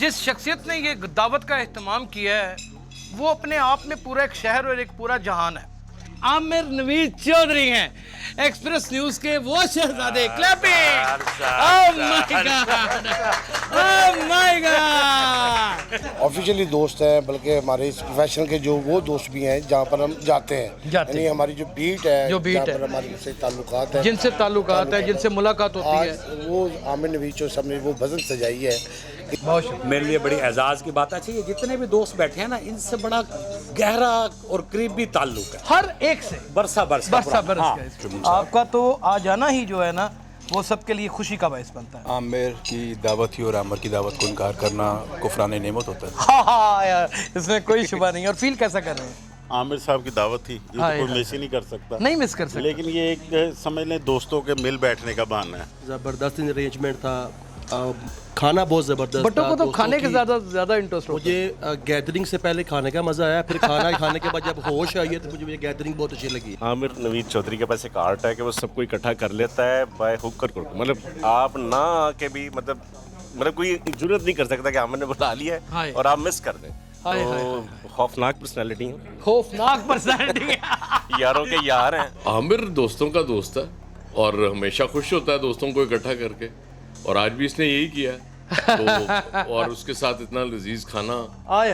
जिस शख्सियत ने ये दावत का एहतमाम किया है वो अपने आप में पूरा एक शहर और एक पूरा जहान है। आमिर नवीद चौधरी हैं एक्सप्रेस न्यूज के वो शहजादे। Clapping! Oh my God, oh my God. Officially दोस्त हैं, बल्कि हमारे इस प्रोफेशन के जो वो दोस्त भी हैं जहाँ पर हम जाते हैं, यानी हमारी जो बीट है, जहाँ पर हमारे उनसे ताल्लुकात है, जिनसे ताल्लुकात है, जिनसे मुलाकात होती है, वो आमिर नवीद चौधरी साहब ने वो भजन सजाई है। बहुत शुक्रिया। मेरे लिए बड़ी एजाज़ की बात है। अच्छा, ये जितने भी दोस्त बैठे हैं ना, इनसे बड़ा गहरा और करीबी ताल्लुक है हर एक से बरसा आपका तो आ जाना ही जो है ना वो सबके लिए खुशी का बायस बनता है। आमिर की दावत ही और आमिर की दावत को इनकार करना कुफरान नेमत होता है। हाँ यार, इसमें कोई शुबा नहीं। और फील कैसा कर रहे हैं? आमिर साहब की दावत थी, ये तो कोई मिस ही नहीं कर सकता। नहीं मिस कर सकता, लेकिन ये एक समझ लें दोस्तों के मिल बैठने का बहाना है। ज़बरदस्त अरेंजमेंट था, खाना बहुत ज़बरदस्त। बच्चों को तो खाने के ज़्यादा इंटरेस्ट होता है। मुझे गैदरिंग से पहले खाने का मज़ा आया, फिर खाना खाने के बाद जब होश आई है तो मुझे गैदरिंग बहुत अच्छी लगी। आमिर नवीद चौधरी के पास एक आर्ट है कि वो सबको इकट्ठा कर लेता है बाय हुक कर, मतलब आप ना आके भी मतलब कोई जरूरत नहीं कर सकता कि आमिर ने बुला लिया है और आप मिस कर दें। तो खौफनाक पर्सनालिटी है, खौफनाक पर्सनालिटी यारों के यार हैं। आमिर दोस्तों का दोस्त है और हमेशा खुश होता है दोस्तों को इकट्ठा करके, और आज भी इसने यही किया तो और उसके साथ इतना लजीज खाना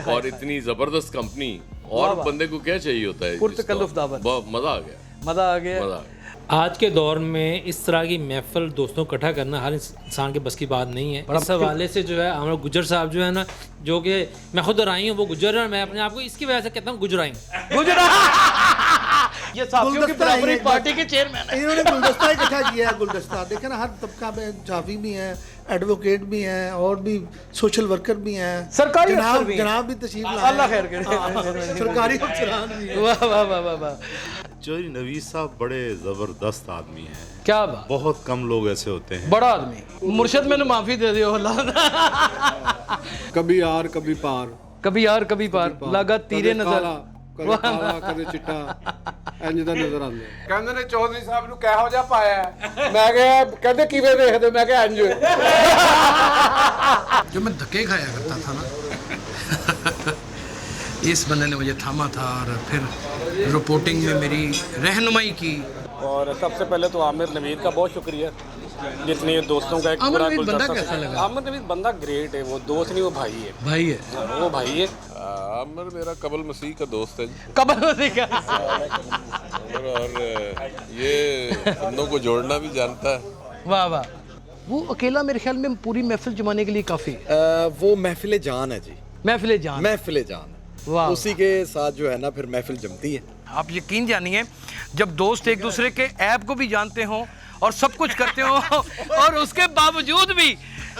और इतनी जबरदस्त कंपनी, और बंदे को क्या चाहिए होता है। मजा आ गया। आज के दौर में इस तरह की महफिल दोस्तों को इकट्ठा करना हर इंसान के बस की बात नहीं है। इस हवाले से जो है हमारा गुजर साहब जो है ना, जो कि मैं खुद राई हूँ, वो गुजर है, मैं अपने आप को इसकी वजह से कहता हूँ गुजराई। ये साथियों की बराबरी पार्टी के चेयरमैन है। इन्होंने गुलदस्ता इकट्ठा किया है। गुलदस्ता देखें ना, हर तबका में जाफी भी हैं, एडवोकेट भी हैं, और भी सोशल वर्कर भी हैं, सरकारी जनाब भी तशरीफ लाए। अल्लाह खैर करे। सरकारी अफसरान भी हैं। वाह वाह वाह वाह। चौधरी नवीद साहब बड़े जबरदस्त आदमी हैं। क्या बात, बहुत कम लोग ऐसे होते हैं। बड़ा आदमी। मुर्शद मैंने माफी दे दियो अल्लाह। कभी यार कभी पार, कभी यार कभी पार, लगा तीरे नजर कभी चिट्टा इंज दा नजर आंदा। कहंदे ने चौधरी साहब ਨੂੰ ਕਿਹੋ ਜਿਹਾ ਪਾਇਆ ਮੈਂ ਕਿਹਾ ਕਹਿੰਦੇ ਕਿਵੇਂ ਦੇਖਦੇ ਮੈਂ ਕਿਹਾ ਇੰਜ। जो मैं धक्के खाया करता था ना, इस बंदे ने मुझे थामा था और फिर रिपोर्टिंग में मेरी रहनुमाई की। और सबसे पहले तो आमिर नवीद का बहुत शुक्रिया, जितने दोस्तों का एक आमिर पूरा नवीद बंदा कैसा लगा? आमिर नवीद बंदा ग्रेट है, वो दोस्त नहीं, वो भाई है। भाई है वो भाई है। आमिर मेरा कबल मसीह का दोस्त है कबल मसीह का। और ये बंदों को जोड़ना भी जानता है। वाह वाह। वो अकेला मेरे ख्याल में पूरी महफिल जमाने के लिए काफ़ी वो महफिल जान है जी, महफिल जान, महफिल जान। वाह। उसी के साथ जो है ना फिर महफिल जमती है। आप यकीन जानिए, जब दोस्त एक दूसरे के ऐप को भी जानते हो और सब कुछ करते हो और उसके बावजूद भी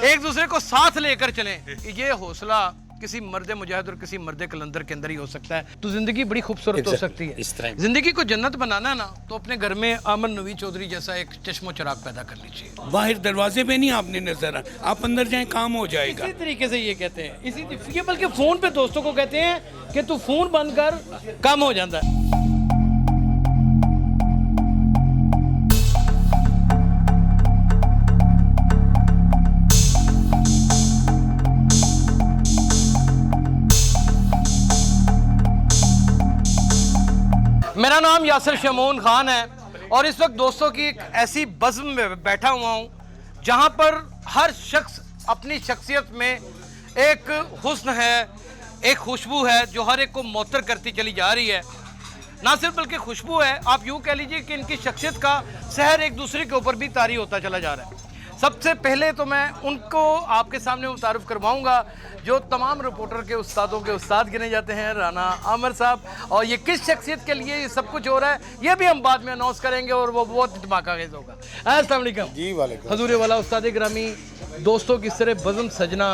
एक दूसरे को साथ लेकर चलें, ये हौसला किसी मर्द मुजाहिद और किसी मर्द कलंदर के अंदर ही हो सकता है, तो जिंदगी बड़ी खूबसूरत हो सकती है। जिंदगी को जन्नत बनाना है ना, तो अपने घर में आमिर नवीद चौधरी जैसा एक चश्मो चिराग पैदा कर लीजिए। बाहर दरवाजे पे नहीं आपने नजर, आप अंदर जाएं काम हो जाएगा। इसी तरीके से ये कहते हैं, ये बल्कि फोन पे दोस्तों को कहते हैं कि तू फोन बंद कर, काम हो जाता है। मेरा नाम यासिर शमून खान है और इस वक्त दोस्तों की एक ऐसी बज़्म में बैठा हुआ हूँ जहाँ पर हर शख्स अपनी शख्सियत में एक हुस्न है, एक खुशबू है जो हर एक को मुअत्तर करती चली जा रही है। ना सिर्फ बल्कि खुशबू है, आप यूँ कह लीजिए कि इनकी शख्सियत का सहर एक दूसरे के ऊपर भी तारी होता चला जा रहा है। सबसे पहले तो मैं उनको आपके सामने मुतारफ़ करवाऊंगा जो तमाम रिपोर्टर के उस्तादों के उस्ताद गिने जाते हैं, राना आमिर साहब। और ये किस शख्सियत के लिए ये सब कुछ हो रहा है ये भी हम बाद में अनाउंस करेंगे और वो बहुत धमाकाखेज होगा। अस्सलाम वालेकुम जी। वालेकुम। हजूर वाला उस्ताद गिरामी, दोस्तों की इस तरह बज़्म सजना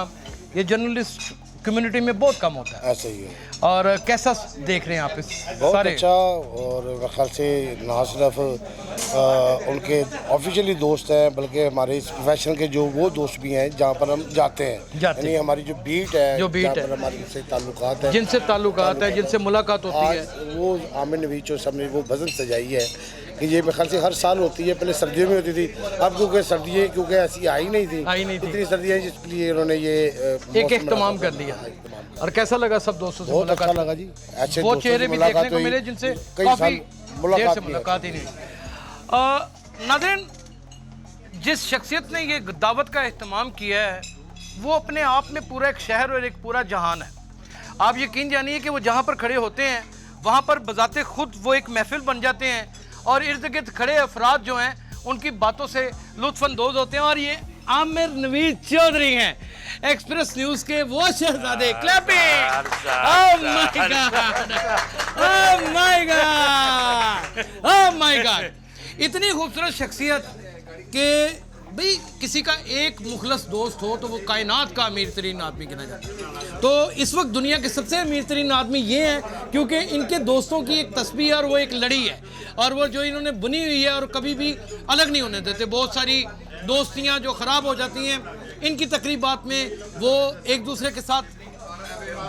ये जर्नलिस्ट कम्युनिटी में बहुत कम होता है। ऐसा ही है। और कैसा देख रहे हैं आप इस बहुत सारे? अच्छा। और मेरे ख्याल से ना सिर्फ उनके ऑफिशियली दोस्त हैं, बल्कि हमारे इस प्रोफेशन के जो वो दोस्त भी हैं जहाँ पर हम जाते हैं, यानी हमारी जो बीट है, जहाँ पर हमारे उनसे ताल्लुकात है, जिनसे ताल्लुकात है, जिनसे मुलाकात होती है, वो आमिर नवीद चौधरी साहब ने वो भजन सजाई है کہ یہ میرے خیال سے ہر سال ہوتی ہے. پہلے سردیوں میں ہوتی تھی, اب کیونکہ ایسی آئی نہیں تھی اتنی سردیاں, جس لیے انہوں نے یہ ایک اہتمام کر لیا. اور کیسا لگا سب دوستوں سے بہت ملاقات؟ اچھا لگا جی. ایسے وہ دوستوں چہرے سے بھی دیکھنے ملاقات کو ہوئی, ملے جن سے کئی کافی سال دیر سے ملاقات ہی نہیں. ناظرین, جس شخصیت نے یہ دعوت کا اہتمام کیا ہے وہ اپنے آپ میں پورا ایک شہر اور ایک پورا جہان ہے. آپ یقین جانیے کہ وہ جہاں پر کھڑے ہوتے ہیں وہاں پر بذات خود وہ ایک محفل بن جاتے ہیں, اور ارد گرد کھڑے افراد جو ہیں ان کی باتوں سے لطف اندوز ہوتے ہیں. اور یہ عامر نوید چودھری ہیں, ایکسپریس نیوز کے وہ شہزادے. Clapping. Oh my God! Oh my God! Oh my God! اتنی خوبصورت شخصیت کہ بھئی کسی کا ایک مخلص دوست ہو تو وہ کائنات کا امیر ترین آدمی گنا جاتا ہے. تو اس وقت دنیا کے سب سے امیر ترین آدمی یہ ہیں کیونکہ ان کے دوستوں کی ایک تسبیح اور وہ ایک لڑی ہے, اور وہ جو انہوں نے بنی ہوئی ہے اور کبھی بھی الگ نہیں ہونے دیتے. بہت ساری دوستیاں جو خراب ہو جاتی ہیں ان کی تقریبات میں وہ ایک دوسرے کے ساتھ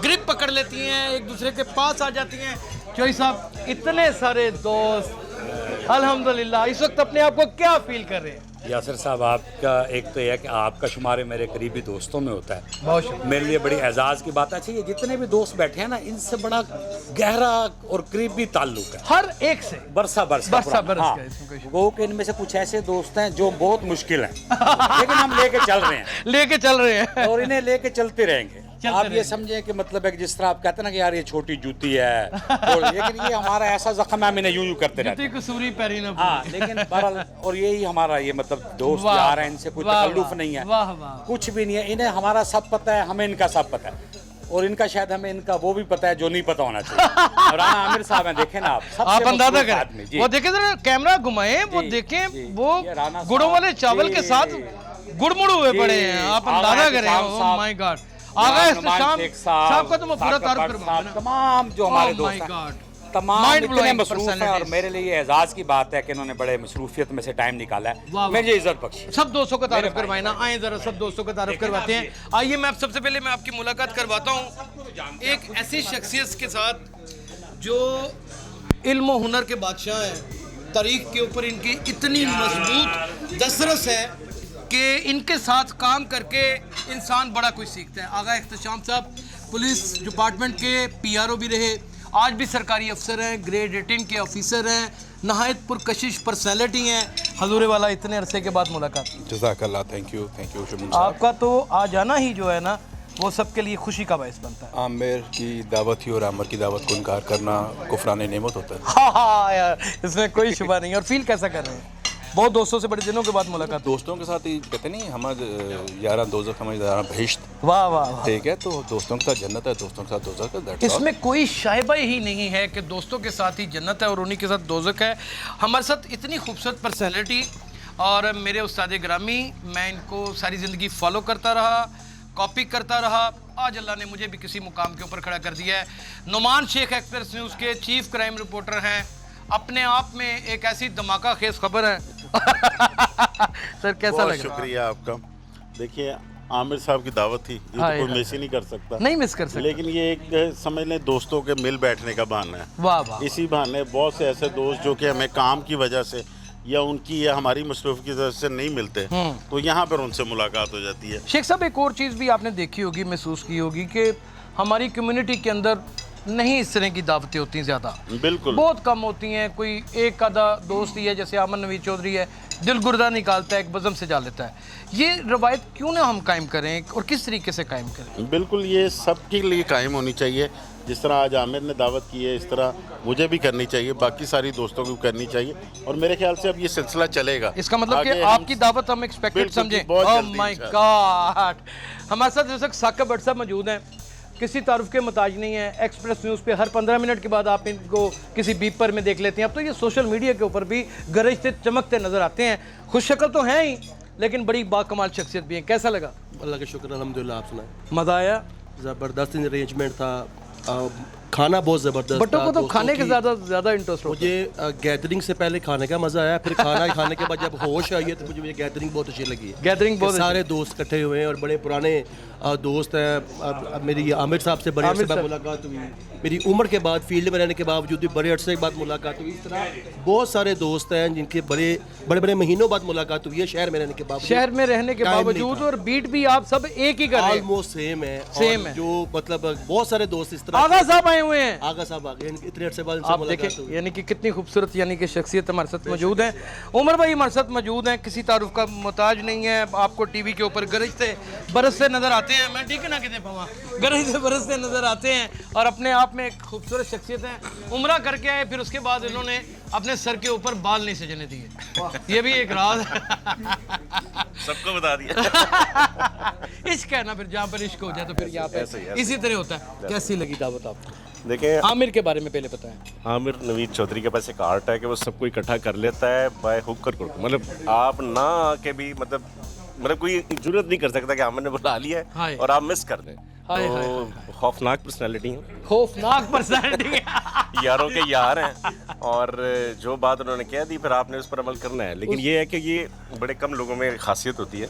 گرپ پکڑ لیتی ہیں, ایک دوسرے کے پاس آ جاتی ہیں. چوئی صاحب, اتنے سارے دوست, الحمدللہ اس وقت اپنے آپ کو کیا فیل کر رہے ہیں؟ یاسر صاحب, آپ کا ایک تو یہ کہ آپ کا شمار میرے قریبی دوستوں میں ہوتا ہے, بہت شکریہ. میرے لیے بڑی اعزاز کی بات ہے. اچھا, یہ جتنے بھی دوست بیٹھے ہیں نا ان سے بڑا گہرا اور قریبی تعلق ہے ہر ایک سے, برسا وہ کہ ان میں سے کچھ ایسے دوست ہیں جو بہت مشکل ہیں لیکن ہم لے کے چل رہے ہیں اور انہیں لے کے چلتے رہیں گے. آپ یہ سمجھیں کہ مطلب ہے کہ جس طرح آپ کہتے ہیں نا کہ یار یہ چھوٹی جوتی ہے, لیکن یہ ہمارا ایسا زخم ہے, ہم انہیں یوں کرتے رہتے ہیں. قصوری پیری نہ لیکن بہرحال, اور یہی ہمارا یہ مطلب دوست یار ہیں, ان سے کوئی تکلف نہیں ہے, کچھ بھی نہیں ہے. انہیں ہمارا سب پتہ ہے, ہمیں ان کا سب پتہ ہے, اور ان کا شاید ہمیں ان کا وہ بھی پتہ ہے جو نہیں پتہ ہونا چاہیے. رانا عامر صاحب ہیں, دیکھیں نا آپ اندازہ کریں, وہ دیکھیں ذرا کیمرہ گھمائیں, وہ دیکھیں وہ گڑوں والے چاول کے ساتھ گڑ مڑ ہوئے پڑے ہیں. آپ اندازہ کریں. اوہ مائی گاڈ, آغا احتشام صاحب کا تو میں پورا تعارف کرواؤں گا. تمام جو ہمارے دوست ہیں تمام اتنے مصروف ہیں, اور میرے لیے یہ اعزاز کی بات ہے کہ انہوں نے بڑے مصروفیت میں سے ٹائم نکالا ہے. مجھے عزت بخشی. سب دوستوں کا تعارف کروائیں نا, آئیں ذرا سب دوستوں کا تعارف کرواتے ہیں. آئیے میں سب سے پہلے میں آپ کی ملاقات کرواتا ہوں ایک ایسی شخصیت کے ساتھ جو علم و ہنر کے بادشاہ ہیں. تاریخ کے اوپر ان کی اتنی مضبوط دسترس ہے کہ ان کے ساتھ کام کر کے انسان بڑا کچھ سیکھتا ہے. آغا احتشام صاحب پولیس ڈپارٹمنٹ کے PRO بھی رہے, آج بھی سرکاری افسر ہیں, گریڈ 18 کے آفیسر ہیں, نہایت پرکشش پرسنالٹی ہیں. حضور والا اتنے عرصے کے بعد ملاقات. جزاک اللہ, تھینک یو شمون صاحب. آپ کا تو آ جانا ہی جو ہے نا وہ سب کے لیے خوشی کا باعث بنتا ہے. عامر کی دعوت تھی اور عامر کی دعوت کو انکار کرنا کفران نعمت ہوتا ہے. ہاں یار, اس میں کوئی شبہ نہیں. اور فیل کیسا کر رہے ہیں؟ بہت دوستوں سے بڑے دنوں کے بعد ملاقات. دوستوں کے ساتھ ہی کہتے نہیں, ہمارے یارہ دوزخ ہمارے یارہ بہشت. واہ واہ, ٹھیک ہے, تو دوستوں کے ساتھ جنت ہے, دوستوں کے ساتھ دوزخ ہے. اس میں کوئی شائبہ ہی نہیں ہے کہ دوستوں کے ساتھ ہی جنت ہے اور انہی کے ساتھ دوزخ ہے. ہمارے ساتھ اتنی خوبصورت پرسنالٹی, اور میرے استاد گرامی, میں ان کو ساری زندگی فالو کرتا رہا, کاپی کرتا رہا. آج اللہ نے مجھے بھی کسی مقام کے اوپر کھڑا کر دیا ہے. نعمان شیخ ایکسپریس نیوز کے چیف کرائم رپورٹر ہیں, اپنے آپ میں ایک ایسی دھماکہ خیز خبر ہے. سر کیسا لگ رہا ہے؟ شکریہ آپ کا. دیکھیے, عامر صاحب کی دعوت تھی, یہ تو کوئی مس ہی نہیں کر سکتا. نہیں مس کر سکتا. لیکن یہ ایک سمجھ لیں دوستوں کے مل بیٹھنے کا بہانہ ہے. واہ واہ. اسی بہانے بہت سے ایسے دوست جو کہ ہمیں کام کی وجہ سے یا ان کی یا ہماری مصروف کی وجہ سے نہیں ملتے, تو یہاں پر ان سے ملاقات ہو جاتی ہے. شیخ صاحب, ایک اور چیز بھی آپ نے دیکھی ہوگی, محسوس کی ہوگی کہ ہماری کمیونٹی کے اندر نہیں اس طرح کی دعوتیں ہوتی ہیں زیادہ, بالکل بہت کم ہوتی ہیں. کوئی ایک آدھا دوست ہی ہے, جیسے عامر نوید چودھری ہے, دل گردہ نکالتا ہے, ایک بزم سے جا لیتا ہے. یہ روایت کیوں نہ ہم قائم کریں اور کس طریقے سے قائم کریں؟ بالکل, یہ سب کے لیے قائم ہونی چاہیے. جس طرح آج عامر نے دعوت کی ہے, اس طرح مجھے بھی کرنی چاہیے, باقی ساری دوستوں کو کرنی چاہیے, اور میرے خیال سے اب یہ سلسلہ چلے گا. اس کا مطلب کہ آپ کی دعوت ہم ایکسپیکٹڈ سمجھیں. اوہ مائی گاڈ. ہمارے ساتھ جیسے ثاقب بٹ صاحب موجود ہیں, کسی تعارف کے محتاج نہیں ہے. ایکسپریس نیوز پہ ہر 15 منٹ کے بعد آپ ان کو کسی بیپر میں دیکھ لیتے ہیں. اب تو یہ سوشل میڈیا کے اوپر بھی گرجتے چمکتے نظر آتے ہیں. خوش شکل تو ہیں ہی, لیکن بڑی باکمال شخصیت بھی ہیں. کیسا لگا؟ اللہ کا شکر, الحمدللہ. آپ سنائیں. مزہ آیا؟ زبردست ارینجمنٹ تھا, खाना बहुत ज़बरदस्त बच्चों था, को तो दोस्तों खाने के की- ज़्यादा इंटरेस्ट होता है। मुझे गैदरिंग से पहले खाने का मज़ा आया, फिर खाना खाने के बाद जब होश आई है तो मुझे गैदरिंग बहुत अच्छी लगी है। गैदरिंग बहुत सारे दोस्त इकट्ठे हुए हैं और बड़े पुराने दोस्त हैं। अब मेरी आमिर साहब से बड़े अरसे बाद मुलाकात हुई, मेरी उम्र के बाद फील्ड में रहने के बावजूद भी बड़े अरसे के बाद मुलाकात हुई। इस तरह बहुत सारे दोस्त हैं जिनके बड़े बड़े महीनों बाद मुलाकात हुई है शहर में रहने के बावजूद। शहर में रहने के टाइम नहीं बावजूद था। और बीट भी आप सब एक ही कर रहे हैं। ऑलमोस्ट सेम है। सेम और है। जो मतलब बहुत सारे दोस्त इस तरह आगा साहब आए हुए हैं। आगा साहब आ गए, इतने अरसे बाद इनसे आप मुलाकात देखें हुई। यानी कि कितनी खूबसूरत यानी कि शख्सियत हमारे साथ मौजूद है। उमर भाई हमारे साथ मौजूद हैं, किसी तारुफ का मोहताज नहीं है। आपको टीवी के ऊपर गरजते बरसते नजर आते हैं। मैं ठीक है ना कितने पावा गरजते बरसते नजर आते हैं और अपने आप में एक खूबसूरत शख्सियत है। उम्रा करके आए, फिर उसके बाद इन्होंने अपने सर के ऊपर बाल नहीं सजने दिए। ये भी एक राज है। सबको बता दिया। इश्क है ना, फिर जहाँ पर इश्क हो जाए तो फिर यहाँ पे इसी तरह होता है। कैसी लगी दावत आपको? देखिए, आमिर के बारे में पहले बताएं। आमिर नवीद चौधरी के पास एक आर्ट है कि वो सबको इकट्ठा कर लेता है बाय हुक कर, मतलब आप ना आके भी मतलब कोई जरूरत नहीं कर सकता कि आमिर ने बुला लिया है और आप मिस कर दें। तो खौफनाक पर्सनालिटी है, खौफनाक पर्सनालिटी यारों के यार हैं और जो बात उन्होंने कह दी फिर आपने उस पर अमल करना है। लेकिन ये है कि ये बड़े कम लोगों में खासियत होती है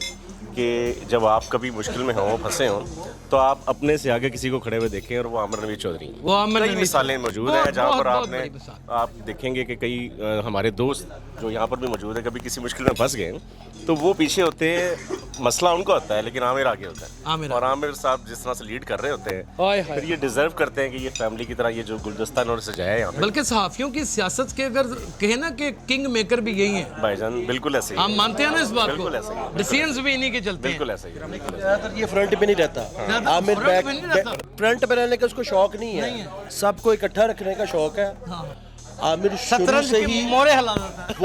कि जब आप कभी मुश्किल में हो, फंसे हो, तो आप अपने से आगे किसी को खड़े हुए देखें और वो आमिर नवीद चौधरी हैं। वो आमिर कई नवीद मिसालें मौजूद हैं जहाँ पर बहुत आपने बड़ी मिसाल। आप देखेंगे कि कई हमारे दोस्त जो यहाँ पर भी मौजूद है कभी किसी मुश्किल में फंस गए तो वो पीछे होते हैं, मसला उनका होता है लेकिन आमिर आगे होता है। और आमिर साहब जिस तरह से लीड कर रहे होते हैं फिर ये डिजर्व करते हैं कि ये फैमिली की तरह ये जो गुलदस्ता इन्होंने सजाया है यहाँ पे। बल्कि सहाफियों की सियासत के अगर कहे ना कि किंग मेकर भी यही है भाईजान, बिल्कुल ऐसे ही आप मानते हैं ना इस बात को? बिल्कुल ऐसे ही, डिसीजंस भी इन्हीं के चलते हैं। बिल्कुल ऐसे ही। ज़्यादातर ये फ्रंट पे नहीं रहता। आमिर फ्रंट पे रहने का उसको शौक नहीं है, सबको इकट्ठा रखने का शौक है। आमिर शुरू से ही मोरे हला देता है।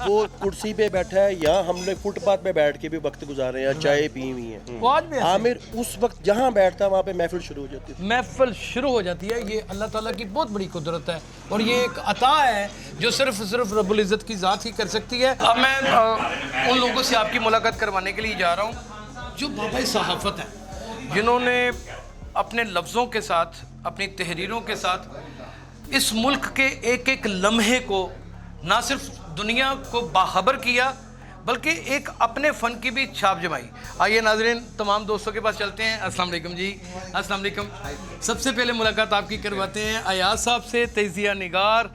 वो कुर्सी पे बैठा है या हम लोग फुटपाथ पे बैठ के भी वक्त गुजारे हैं, चाय पी हुई है। आमिर उस वक्त जहाँ बैठता है वहाँ पे महफिल शुरू हो जाती है। महफिल शुरू हो जाती है। ये अल्लाह ताला की बहुत बड़ी कुदरत है और ये एक अता है जो सिर्फ रब्बुल इज़्ज़त की ज़ात ही कर सकती है। अब मैं उन लोगों से आपकी मुलाकात करवाने के लिए जा रहा हूँ जो बाबा सहाफ़त हैं, जिन्होंने अपने लफ्ज़ों के साथ, अपनी तहरीरों के साथ इस मुल्क के एक एक लम्हे को ना सिर्फ दुनिया को बाखबर किया बल्कि एक अपने फ़न की भी छाप जमाई। आइए नाज़रीन, तमाम दोस्तों के पास चलते हैं। अस्सलाम वालेकुम जी। अस्सलाम वालेकुम। सबसे पहले मुलाकात आपकी करवाते हैं अयाज साहब से, तज़िया निगार,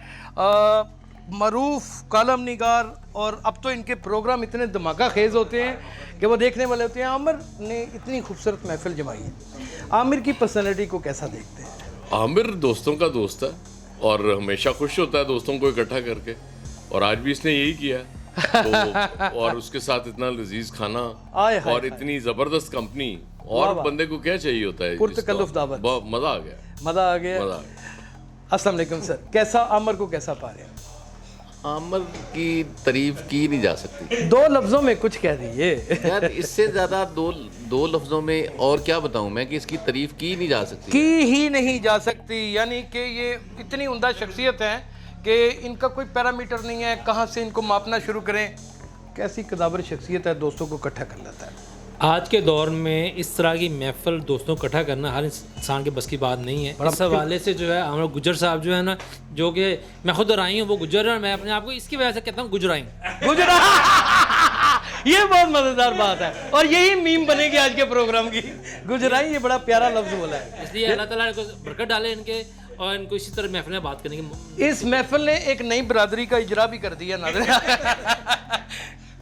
मरूफ कॉलम निगार, और अब तो इनके प्रोग्राम इतने धमाका खेज़ होते हैं कि वो देखने वाले होते हैं। आमिर ने इतनी खूबसूरत महफिल जमाई है। आमिर की पर्सनैलिटी को कैसा देखते हैं? आमिर दोस्तों का दोस्त है और हमेशा खुश होता है दोस्तों को इकट्ठा करके, और आज भी इसने यही किया। तो और उसके साथ इतना लजीज खाना और इतनी जबरदस्त कंपनी, और बंदे को क्या चाहिए होता है? पुरतकल्लुफ़ दावत। मजा आ गया, मजा आ गया। अस्सलाम वालेकुम सर, कैसा आमिर को कैसा पा रहे हैं? आमिर की तारीफ की नहीं जा सकती। दो लफ्जों में कुछ कह दीजिए यार, इससे ज्यादा दो लफ्जों में और क्या बताऊं मैं कि इसकी तारीफ की नहीं जा सकती, की ही नहीं जा सकती। यानी कि ये इतनी उम्दा शख्सियत है कि इनका कोई पैरामीटर नहीं है, कहाँ से इनको मापना शुरू करें। कैसी कदावर शख्सियत है, दोस्तों को इकट्ठा कर लेता है। आज के दौर में इस तरह की महफिल दोस्तों को इकट्ठा करना हर इंसान के बस की बात नहीं है। इस हवाले से जो है हमारा गुजर साहब जो है ना, जो कि मैं खुद राई हूँ, वो गुजर है और मैं अपने आप को इसकी वजह से कहता हूँ गुजराई। ये बहुत मजेदार बात है और यही मीम बनेगी आज के प्रोग्राम की। गुजराई ये बड़ा प्यारा लफ्ज बोला है, इसलिए अल्लाह ताला को बरकत डाले इनके, और इनको इसी तरह महफिल में बात करने की। इस महफिल ने एक नई बरादरी का इजरा भी कर दिया नाज़रीन।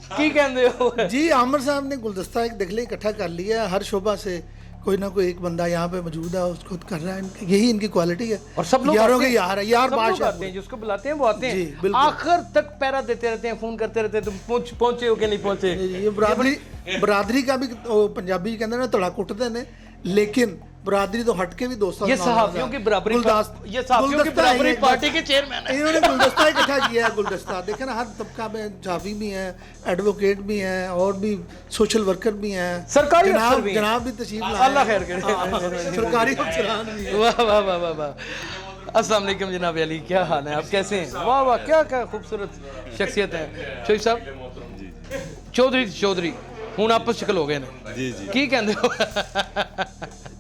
की कहते हो जी? आमिर साहब ने गुलदस्ता एक देख ले इकट्ठा कर लिया है, हर शोबा से कोई ना कोई एक बंदा यहाँ पे मौजूद है, उसको कर रहा है। यही इनकी क्वालिटी है और सब लोग यारों के यार है, यार बादशाह आते हैं, जिसको बुलाते हैं वो आते हैं, आखिर तक पैरा देते रहते हैं, फोन करते रहते हैं, तुम पहुंचे हो कि नहीं पहुंचे। ये बरादरी का भी पंजाबी कहते हैं तड़ा कुटते ने, लेकिन बरादरी तो हट के भी दोस्तों, ये सहाफियों की बराबरी, ये सहाफियों की बराबरी पार्टी के चेयरमैन हैं। इन्होंने गुलदस्ता इकट्ठा किया है। गुलदस्ता देखे ना, हर तबका में सहाफी भी हैं, एडवोकेट भी हैं, और भी सोशल वर्कर भी हैं, सरकारी अफसर भी हैं। जनाब भी तशरीफ लाए, अल्लाह खैर करे, सरकारी अफसरान भी। वाह वाह वाह वाह वाह। अस्सलाम वालेकुम जनाब अली, क्या हाल है, आप कैसे हैं? वाह वाह, क्या क्या खूबसूरत शख्सियत है। शोई साहब चौधरी हूँ आपस शक्ल हो गए ने। जी जी की कहते हो?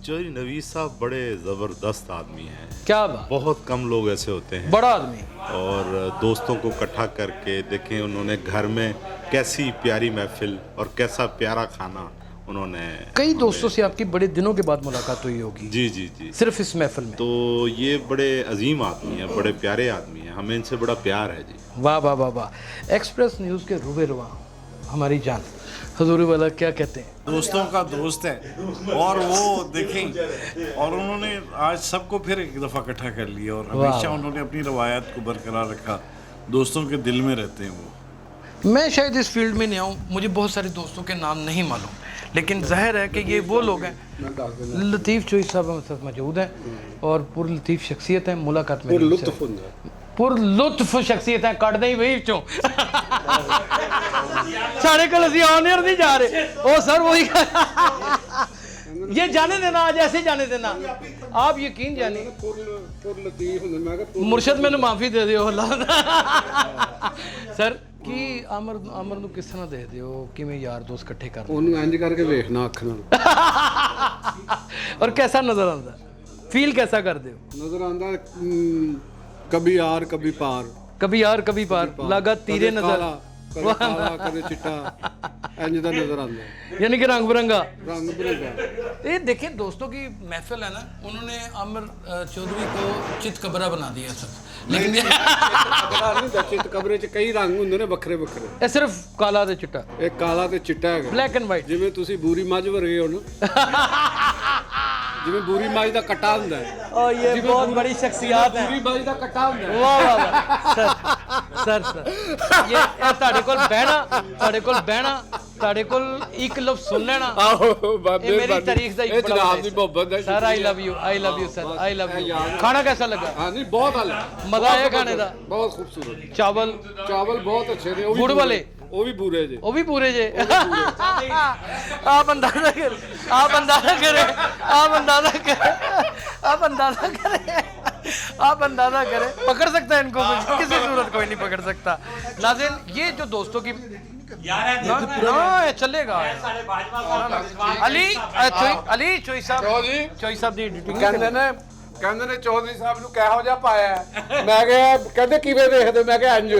चौधरी नवीद साहब बड़े ज़बरदस्त आदमी हैं। क्या बात, बहुत कम लोग ऐसे होते हैं, बड़ा आदमी। और दोस्तों को इकट्ठा करके देखें उन्होंने घर में कैसी प्यारी महफिल और कैसा प्यारा खाना उन्होंने। कई दोस्तों से आपकी बड़े दिनों के बाद मुलाकात हुई होगी। जी जी जी, सिर्फ इस महफिल में। तो ये बड़े अजीम आदमी हैं, बड़े प्यारे आदमी हैं, हमें इनसे बड़ा प्यार है जी। वाह वाह वाह वाह। एक्सप्रेस न्यूज़ के रूबे रुआ हमारी जान हजूरी वाला क्या कहते हैं? दोस्तों का दोस्त है और वो देखें, और उन्होंने आज सबको फिर एक दफ़ा इकट्ठा कर लिया और हमेशा उन्होंने अपनी रवायत को बरकरार रखा। दोस्तों के दिल में रहते हैं वो। मैं शायद इस फील्ड में नहीं आऊँ, मुझे बहुत सारे दोस्तों के नाम नहीं मालूम, लेकिन जाहिर है कि ये वो लोग हैं। लतीफ़ चोई साहब हमारे साथ मौजूद हैं और पुरलतीफ़ शख्सियत हैं। मुलाकात में पुरलुत्फ शख्सियत है। कट दे वही चो साढ़े कल असी ऑन एयर नहीं जा रहे। ओ सर वही ये जाने देना, आज ऐसे जाने देना। आप यकीन जानिए मुर्शद मैंने माफ़ी दे दियो सर कि आमर ਨੂੰ ਕਿਸ ਤਰ੍ਹਾਂ ਦੇਖਦੇ ਹੋ, ਕਿਵੇਂ ਯਾਰ ਦੋਸਤ ਇਕੱਠੇ ਕਰਦੇ ਉਹਨੂੰ ਇੰਜ ਕਰਕੇ ਵੇਖਣਾ ਅੱਖ ਨਾਲ और कैसा नजर आता, फील कैसा करते हो? नजर आंदा कभी यार कभी पार, कभी यार कभी पार, लगा तीरे नजर कभी काला कभी चिट्टा इंज दा नजर आंदा, यानी कि रंग बिरंगा। ये देखिए दोस्तों की महफिल है ना, उन्होंने आमिर चौधरी को चित कबरा बना दिया सब। लेकिन चित कबरे च कई रंग ਹੁੰਦੇ ਨੇ ਵੱਖਰੇ ਵੱਖਰੇ। ਇਹ ਸਿਰਫ ਕਾਲਾ ਤੇ ਚਿੱਟਾ, ਇਹ ਕਾਲਾ ਤੇ ਚਿੱਟਾ ਹੈਗਾ, ਬਲੈਕ ਐਂਡ ਵਾਈਟ। ਜਿਵੇਂ ਤੁਸੀਂ ਬੂਰੀ ਮੱਝ ਵਰਗੇ ਹੋ ਨਾ, ਜਿਵੇਂ ਬੂਰੀ ਮੱਝ ਦਾ ਕੱਟਾ ਹੁੰਦਾ ਹੈ। ਓ ਇਹ ਬਹੁਤ ਬੜੀ ਸ਼ਖਸੀਅਤ ਹੈ। ਬੂਰੀ ਮੱਝ ਦਾ ਕੱਟਾ ਹੁੰਦਾ ਹੈ। ਵਾਹ ਵਾਹ ਵਾਹ ਸਰ ਇਹ ਤੁਹਾਡੇ ਕੋਲ ਬਹਿਣਾ ਤੁਹਾਡੇ ਕੋਲ ਇੱਕ ਲਫ਼ਜ਼ ਸੁਣ ਲੈਣਾ। ਇਹ ਮੇਰੀ ਤਾਰੀਖ ਦਾ ਇੱਕ ਬੜਾ ਜਨਾਬ ਦੀ ਮੁਹੱਬਤ ਹੈ sir. I love you sir, I love you. खाना कैसा लगा? हाँ नहीं बहुत आला, मजा आया खाने का? बहुत खूबसूरत। चावल बहुत अच्छे थे। गुड़ वाले वो भी पूरे जे आप अंदाजा करें पकड़ सकता है इनको किसी सूरत कोई नहीं पकड़ सकता। नाज़रीन ये जो दोस्तों की चलेगा अली चोई साहब ਦੀ ਐਡੀਟਿੰਗ ਕਹਿੰਦੇ ਨੇ ਚੌਧਰੀ ਸਾਹਿਬ ਨੂੰ ਕਿਹੋ ਜਿਹਾ ਪਾਇਆ। ਮੈਂ ਕਿਹਾ ਕਹਿੰਦੇ ਕਿਵੇਂ ਦੇਖਦੇ, ਮੈਂ ਕਿਹਾ ਇੰਜ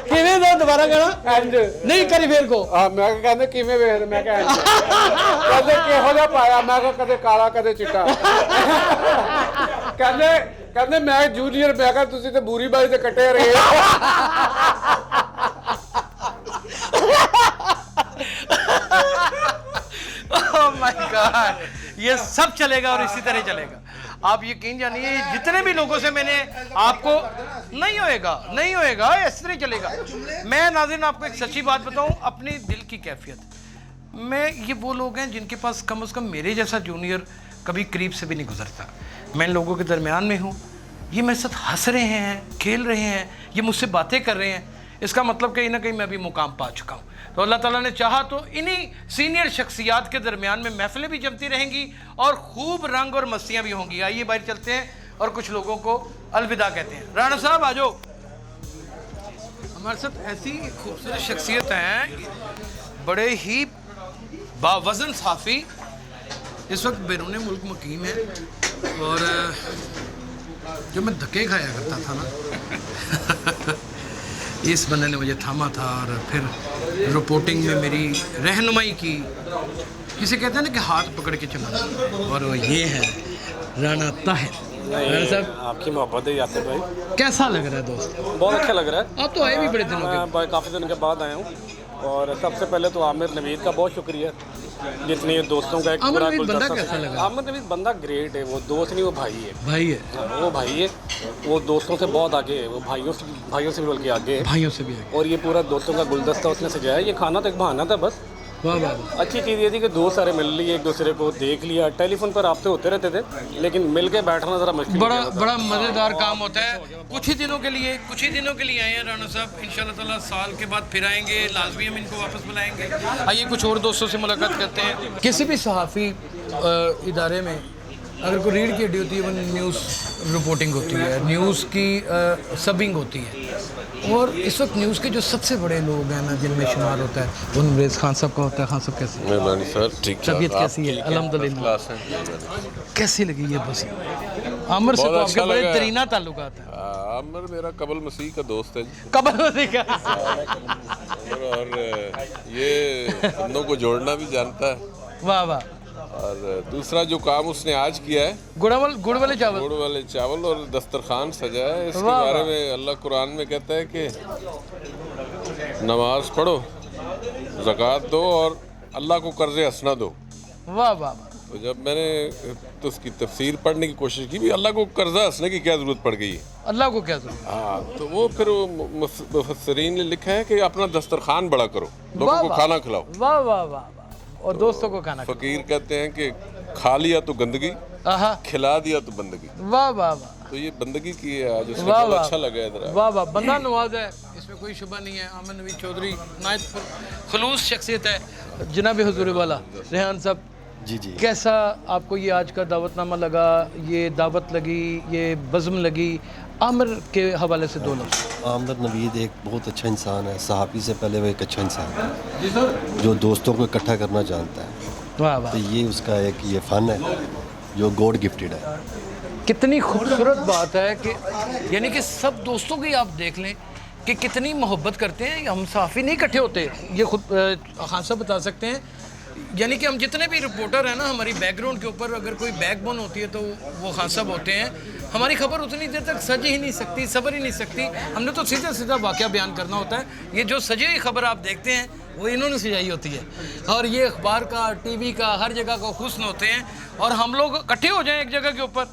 ਕਿਵੇਂ ਦਾ ਦੁਬਾਰਾ ਕਹਿਣਾ ਇੰਜ ਨਹੀਂ ਕਰੀ ਫੇਰ ਕੋ। ਹਾਂ ਮੈਂ ਕਿਹਾ ਕਹਿੰਦੇ ਕਿਵੇਂ ਵੇਖਦੇ, ਮੈਂ ਕਿਹਾ ਇੰਜ ਕਹਿੰਦੇ ਕਿਹੋ ਜਿਹਾ ਪਾਇਆ, ਮੈਂ ਕਿਹਾ ਕਦੇ ਕਾਲਾ ਕਦੇ ਚਿੱਟਾ। ਕਹਿੰਦੇ ਮੈਂ ਜੂਨੀਅਰ, ਮੈਂ ਕਿਹਾ ਤੁਸੀਂ ਤੇ ਬੂਰੀ ਬਾਈ ਤੇ ਕੱਟੇ ਰਹੇ। Oh my God, ये सब चलेगा और इसी तरह चलेगा। आप यकीन जानिए जितने भी लोगों से मैंने आपको नहीं होएगा इस तरह चलेगा। मैं नाज़रीन आपको एक सच्ची बात बताऊं, अपनी दिल की कैफियत में ये वो लोग हैं जिनके पास कम से कम मेरे जैसा जूनियर कभी करीब से भी नहीं गुजरता। मैं इन लोगों के दरमियान में हूँ, ये मेरे साथ हंस रहे हैं, खेल रहे हैं, ये मुझसे बातें कर रहे हैं, इसका मतलब कहीं ना कहीं मैं भी मुकाम पा चुका हूँ। तो अल्लाह ताला ने चाहा तो इन्हीं सीनियर शख्सियात के दरमियान में महफिलें भी जमती रहेंगी और खूब रंग और मस्तियाँ भी होंगी। आइए बाहर चलते हैं और कुछ लोगों को अलविदा कहते हैं। राणा साहब आ जाओ। हमारे साथ ऐसी खूबसूरत शख्सियत हैं, बड़े ही बावज़न सहाफ़ी, इस वक्त बैरून मुल्क मुकीम है और जो मैं धक्के खाया करता था ना इस बंदे ने मुझे थामा था और फिर रिपोर्टिंग में मेरी रहनुमाई की। किसे कहते हैं ना कि हाथ पकड़ के चलाना, और वो ये है राणा ताहिर। राणा साहब आपकी मोहब्बत है यासिर भाई, कैसा लग रहा है दोस्त? बहुत अच्छा लग रहा है। आप तो आए भी बड़े दिनों के, काफ़ी दिनों के बाद आया हूँ। और सबसे पहले तो आमिर नवीद का बहुत शुक्रिया, जितने दोस्तों का एक पूरा बंदा कैसा लगा? आमिर नवीद बंदा ग्रेट है, वो दोस्त नहीं वो भाई है। वो भाई है, वो दोस्तों से बहुत आगे है, वो भाइयों से भी बल्कि आगे है, भाइयों से भी आगे। और ये पूरा दोस्तों का गुलदस्ता उसने सजाया। ये खाना तो एक बहाना था बस। अच्छी चीज़ ये थी कि दोस्त सारे मिल लिए, एक दूसरे को देख लिया। टेलीफोन पर आपसे होते रहते थे, लेकिन मिल के बैठना ज़रा मुश्किल, बड़ा मज़ेदार काम होता है। कुछ ही दिनों के लिए आए हैं राणा साहब, इंशाल्लाह ताला साल के बाद फिर आएंगे, लाजमी हम इनको वापस बुलाएंगे। आइए कुछ और दोस्तों से मुलाकात करते हैं। किसी भी सहाफ़ी इदारे में अगर कोई रीड की ड्यूटी होती है, न्यूज़ रिपोर्टिंग होती है, न्यूज़ की सबिंग होती है, اور اس وقت نیوز کے جو سب سے بڑے لوگ ہیں نا جن میں شمار ہوتا ہے وہ نمریز خان صاحب کا ہوتا ہے. خان صاحب کیسے ہیں؟ مہربانی سر ٹھیک ٹھاک. طبیعت کیسی ہے؟ الحمدللہ. کیسی لگی یہ بس عامر سے تو آپ کے بڑے ترینہ تعلقات ہیں. عامر میرا قبل مسیح کا دوست ہے جی. قبل مسیح کا اور یہ بندوں کو جوڑنا بھی جانتا ہے. واہ واہ. اور دوسرا جو کام اس نے آج کیا ہے گڑ والے چاول اور دسترخوان سجایا ہے. اس کے بارے میں اللہ قرآن میں کہتا ہے کہ نماز پڑھو, زکوٰۃ دو اور اللہ کو قرض حسنہ دو. واہ واہ. تو جب میں نے تو اس کی تفسیر پڑھنے کی کوشش کی بھی اللہ کو قرضہ حسنے کی کیا ضرورت پڑ گئی ہے, اللہ کو کیا ضرورت. ہاں تو وہ پھر مفسرین نے لکھا ہے کہ اپنا دسترخوان بڑا کرو, لوگوں کو کھانا کھلاؤ. واہ واہ واہ. اور دوستوں کو کھانا. فقیر کہتے ہیں کہ کھا لیا تو گندگی, کھلا دیا تو بندگی. واہ واہ واہ. تو یہ بندگی کی ہے آج, اس میں بہت اچھا لگا ہے ذرا. واہ واہ. بندہ نواز ہے, اس میں کوئی شبہ نہیں ہے. عامر نوید چودھری نہایت خلوص شخصیت ہے. جناب حضور والا ریحان صاحب, جی جی کیسا آپ کو یہ آج کا دعوت نامہ لگا, یہ دعوت لگی, یہ بزم لگی؟ عامر کے حوالے سے دو لفظ. عامر نوید ایک بہت اچھا انسان ہے, صحافی سے پہلے وہ ایک اچھا انسان ہے جو دوستوں کو اکٹھا کرنا جانتا ہے. واہ واہ. تو یہ اس کا ایک یہ فن ہے جو گاڈ گفٹڈ ہے. کتنی خوبصورت بات ہے کہ یعنی کہ سب دوستوں کی آپ دیکھ لیں کہ کتنی محبت کرتے ہیں. ہم صحافی نہیں اکٹھے ہوتے, یہ خود خان صاحب بتا سکتے ہیں. یعنی کہ ہم جتنے بھی رپورٹر ہیں نا, ہماری بیک گراؤنڈ کے اوپر اگر کوئی بیک بون ہوتی ہے تو وہ خان صاحب ہوتے ہیں. ہماری خبر اتنی دیر تک سج ہی نہیں سکتی, صبر ہی نہیں سکتی. ہم نے تو سیدھا واقعہ بیان کرنا ہوتا ہے. یہ جو سجی ہوئی خبر آپ دیکھتے ہیں وہ انہوں نے سجائی ہوتی ہے. اور یہ اخبار کا, ٹی وی کا, ہر جگہ کا حسن ہوتے ہیں. اور ہم لوگ اکٹھے ہو جائیں ایک جگہ کے اوپر,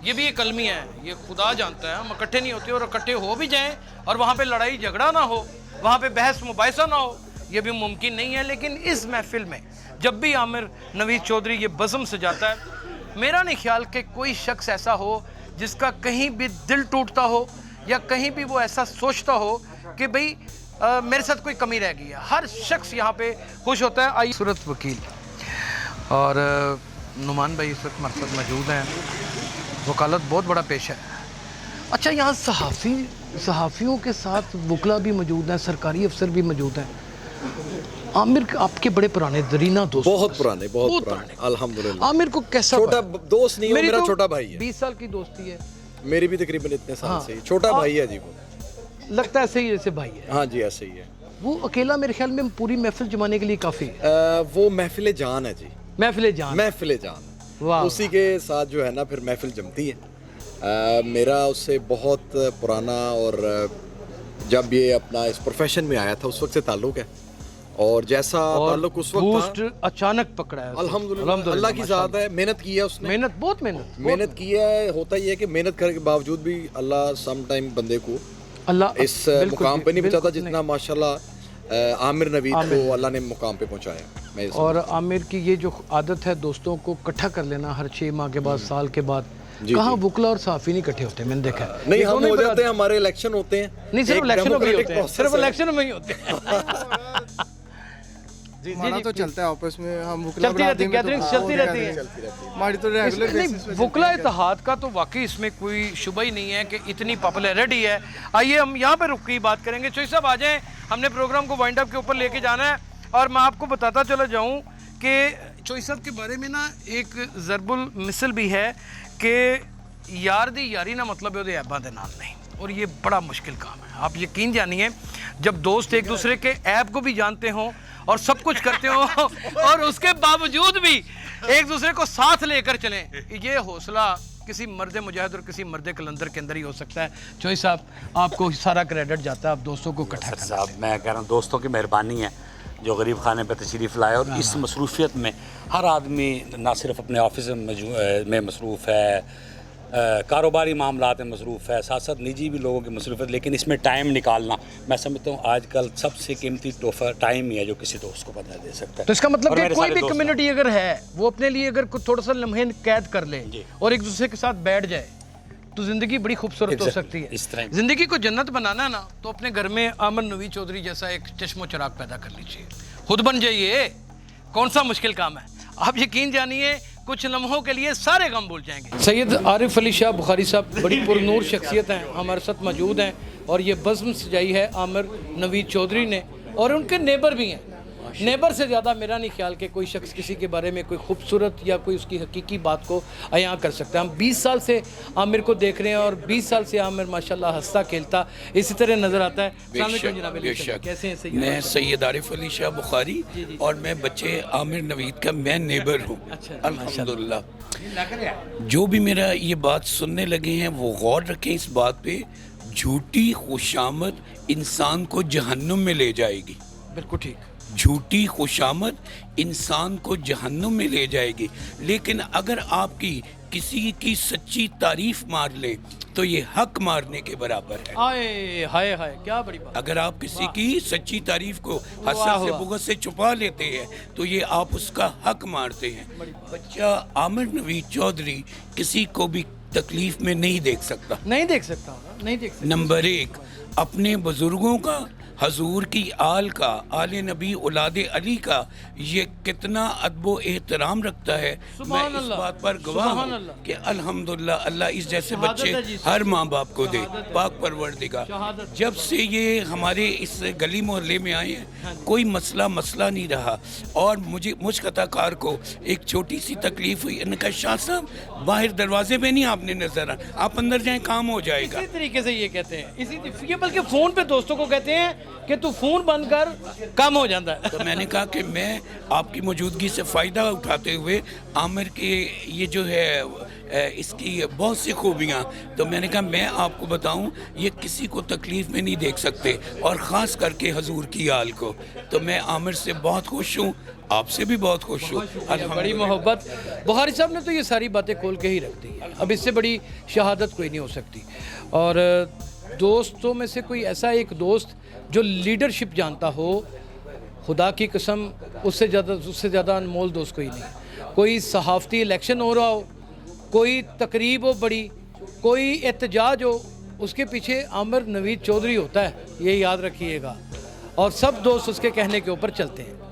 یہ بھی ایک المی ہے, یہ خدا جانتا ہے. ہم اکٹھے نہیں ہوتے, اور اکٹھے ہو بھی جائیں اور وہاں پہ لڑائی جھگڑا نہ ہو, وہاں پہ بحث مباحثہ نہ ہو, یہ بھی ممکن نہیں ہے. لیکن اس محفل میں جب بھی عامر نوید چودھری یہ بزم سجاتا ہے, میرا نہیں خیال کہ کوئی شخص ایسا ہو جس کا کہیں بھی دل ٹوٹتا ہو یا کہیں بھی وہ ایسا سوچتا ہو کہ بھئی میرے ساتھ کوئی کمی رہ گئی ہے. ہر شخص یہاں پہ خوش ہوتا ہے. آئی صورت وکیل اور نعمان بھائی اس وقت ہمارے ساتھ موجود ہیں. وکالت بہت بڑا پیشہ ہے. اچھا, یہاں صحافیوں کے ساتھ وکلا بھی موجود ہیں, سرکاری افسر بھی موجود ہیں. عامر آپ کے بڑے پرانے درینہ دوست, بہت پرانے الحمدللہ. عامر کو کیسا چھوٹا دوست نہیں, میرا چھوٹا بھائی ہے. 20 سال کی دوستی ہے میری بھی تقریباً اتنے سال سے. چھوٹا بھائی ہے جی, وہ لگتا ہے ایسے ہی جیسے بھائی ہے. ہاں جی ایسے ہی ہے. وہ اکیلا میرے خیال میں پوری محفل جمانے کے لیے کافی وہ محفل جان ہے جی. محفل جان. اسی کے ساتھ جو ہے نا پھر محفل جمتی ہے. میرا اس سے بہت پرانا, اور جب یہ اپنا اس پروفیشن میں آیا تھا اس وقت سے تعلق ہے. اور جیسا تعلق اس وقت تھا اچانک پکڑا ہے. الحمدللہ اللہ کی ذات ہے. محنت کی ہے اس نے, بہت محنت کی ہے. ہوتا یہ ہے کہ محنت کرنے کے باوجود بھی اللہ سم ٹائم بندے کو اس مقام پہ نہیں پہنچاتا جتنا ماشاءاللہ عامر نوید کو اللہ نے مقام پہ پہنچایا. اور عامر کی یہ جو عادت ہے دوستوں کو اکٹھا کر لینا ہر 6 ماہ کے بعد, سال کے بعد, کہاں وکلا اور صحافی نہیں اکٹھے ہوتے, میں نے دیکھا ہے. نہیں ہم ہو جاتے ہیں, ہمارے الیکشن ہوتے ہیں. نہیں صرف الیکشنوں میں ہوتے ہیں, صرف الیکشنوں میں ہی ہوتے ہیں. ہمارا تو چلتا ہے آپس میں, ہم چلتی رہتی ہے ہماری تو ریگولر بیسس پہ. وکلا اتحاد کا تو واقعی اس میں کوئی شبہ ہی نہیں ہے کہ اتنی پاپولیرٹی ہے. آئیے ہم یہاں پہ رک کے بات کریں گے. چوئی صاحب آ جائیں, ہم نے پروگرام کو وائنڈ اپ کے اوپر لے کے جانا ہے. اور میں آپ کو بتاتا چلا جاؤں کہ چوئی صاحب کے بارے میں نا ایک ضرب المثل بھی ہے کہ یار دی یاری نہ مطلب ہے وہ ایباں دے نال نہیں. اور یہ بڑا مشکل کام ہے. آپ یقین جانیے, جب دوست ایک دوسرے کے ایب کو بھی جانتے ہوں اور سب کچھ کرتے ہوں اور اس کے باوجود بھی ایک دوسرے کو ساتھ لے کر چلیں, یہ حوصلہ کسی مرد مجاہد اور کسی مرد کلندر کے اندر ہی ہو سکتا ہے. چوئی صاحب آپ کو سارا کریڈٹ جاتا ہے, آپ دوستوں کو اکٹھا کرتے ہیں. صاحب میں کہہ رہا ہوں دوستوں کی مہربانی ہے جو غریب خانے پہ تشریف لائے. اور اس مصروفیت میں ہر آدمی نہ صرف اپنے آفس میں مصروف ہے, کاروباری معاملات میں مصروف ہے, ساتھ ساتھ نجی بھی لوگوں کی مصروفیت, لیکن اس میں ٹائم نکالنا میں سمجھتا ہوں آج کل سب سے قیمتی تحفہ ٹائم ہی ہے جو کسی دوست کو بدلا دے سکتا ہے. تو اس کا مطلب کہ کوئی بھی کمیونٹی اگر ہے وہ اپنے لیے اگر تھوڑا سا لمحے قید کر لے اور ایک دوسرے کے ساتھ بیٹھ جائے تو زندگی بڑی خوبصورت ہو سکتی ہے. زندگی کو جنت بنانا ہے نا تو اپنے گھر میں عامر نوید چودھری جیسا ایک چشم و چراغ پیدا کر لیجیے, خود بن جائیے. کون سا مشکل کام ہے. آپ یقین جانیے कुछ लम्हों के लिए सारे गम भूल जाएंगे। सैयद आरिफ अली शाह बुखारी साहब बड़ी पुरनूर शख्सियत हैं, हमारे साथ मौजूद हैं और ये बज़्म सजाई है आमिर नवीद चौधरी ने और उनके नेबर भी हैं। नेबर से ज़्यादा मेरा नहीं ख्याल कि कोई शख्स किसी के बारे में कोई खूबसूरत या कोई उसकी हकीकी बात को अयां कर सकता है। हम 20 साल से आमिर को देख रहे हैं और 20 साल से आमिर माशाल्लाह हंसता खेलता इसी तरह नज़र आता है। कैसे हैं सैयद? मैं सैयद आरिफ अली शाह बुखारी और मैं बच्चे आमिर नवीद का मैं नेबर हूँ। अल्हम्दुलिल्लाह। जो भी मेरा ये बात सुनने लगे हैं वो गौर रखें इस बात पे, झूठी खुशामद इंसान को जहन्नुम में ले जाएगी। बिल्कुल ठीक। झूठी खुशामद इंसान को जहन्नुम में ले जाएगी, लेकिन अगर आपकी किसी की सच्ची तारीफ मार ले तो ये हक मारने के बराबर है। हाय हाय हाय, क्या बड़ी बात। अगर आप किसी की सच्ची तारीफ को हसद से बुग़्ज़ से छुपा लेते हैं तो ये आप उसका हक मारते हैं। बच्चा आमिर नवीद चौधरी किसी को भी तकलीफ में नहीं देख सकता, नहीं देख सकता। नंबर 1, अपने बुजुर्गों का, हजूर की आल का, आले नबी औलाद अली का ये कितना अदब एहतराम रखता है। मैं इस बात पर गवाह हूँ कि अल्हम्दुलिल्लाह अल्लाह इस जैसे बच्चे हर माँ बाप को दे, पाक परवरदिगार। जब से ये हमारे इस गली मोहल्ले में आए हैं कोई मसला नहीं रहा। और मुझ कथाकार को एक छोटी सी तकलीफ हुई, इन्होंने कहा शाह साहब बाहर दरवाजे पे नहीं आपने नजर आना, आप अंदर जाएं काम हो जाएगा। इसी तरीके से ये कहते हैं, ये बल्कि फ़ोन पे दोस्तों को कहते हैं कि तू फ़ोन बंद कर, कम हो जाता है। तो मैंने कहा कि मैं आपकी मौजूदगी से फ़ायदा उठाते हुए आमिर के ये जो है इसकी बहुत सी खूबियाँ, तो मैंने कहा मैं आपको बताऊं ये किसी को तकलीफ़ में नहीं देख सकते और ख़ास करके हजूर की आल को। तो मैं आमिर से बहुत खुश हूँ, आपसे भी बहुत खुश हूँ। बड़ी मोहब्बत। बुखारी साहब ने तो ये सारी बातें खोल के ही रख दी, अब इससे बड़ी शहादत कोई नहीं हो सकती। और दोस्तों में से कोई ऐसा एक दोस्त जो लीडरशिप जानता हो, खुदा की कसम उससे ज़्यादा अनमोल दोस्त कोई नहीं। कोई सहाफ़ती इलेक्शन हो रहा हो, कोई तकरीब हो बड़ी, कोई एहतजाज हो, उसके पीछे आमिर नवीद चौधरी होता है, ये याद रखिएगा। और सब दोस्त उसके कहने के ऊपर चलते हैं।